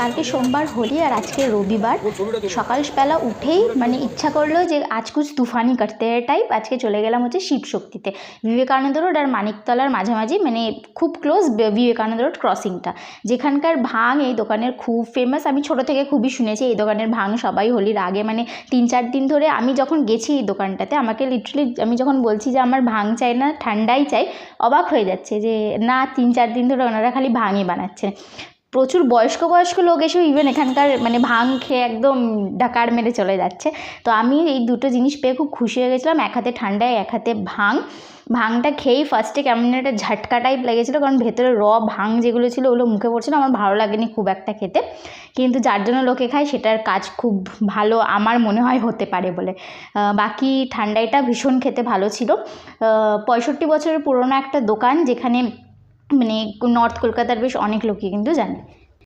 কালকে সোমবার হোলি আর আজকে রবিবার। সকালবেলা উঠেই মানে ইচ্ছা করলো যে আজ কুছ তুফানি করতে টাইপ আজকে চলে গেলাম হচ্ছে শিবশক্তিতে, বিবেকানন্দ রোড আর মানিকতলার মাঝামাঝি, মানে খুব ক্লোজ বিবেকানন্দ রোড ক্রসিংটা, যেখানকার ভাং এই দোকানের খুব ফেমাস। আমি ছোটো থেকে খুবই শুনেছি এই দোকানের ভাং সবাই হোলির আগে মানে 3-4 দিন ধরে। আমি যখন গেছি এই দোকানটাতে, আমাকে লিটারালি আমি যখন বলছি যে আমার ভাং চাই না ঠান্ডাই চাই, অবাক হয়ে যাচ্ছে যে না 3-4 দিন ধরে ওনারা খালি ভাংই বানাচ্ছে। প্রচুর বয়স্ক বয়স্ক লোক এসেও ইভেন এখানকার মানে ভাং খেয়ে একদম ডাকার মেরে চলে যাচ্ছে। তো আমি এই দুটো জিনিস পেয়ে খুব খুশি হয়ে গেছিলাম, এক হাতে ঠান্ডায় এক হাতে ভাংটা খেয়েই ফার্স্টে কেমন একটা ঝাটকা টাইপ লেগেছিলো, কারণ ভেতরে ভাং যেগুলো ছিল ওগুলো মুখে পড়ছিল, আমার ভালো লাগেনি খুব একটা খেতে। কিন্তু যার জন্য লোকে খায় সেটার কাজ খুব ভালো আমার মনে হয় হতে পারে বলে। বাকি ঠান্ডাইটা ভীষণ খেতে ভালো ছিল। 65 বছরের পুরোনো একটা দোকান, যেখানে মানে নর্থ কলকাতার বেশ অনেক লোকই কিন্তু জানে।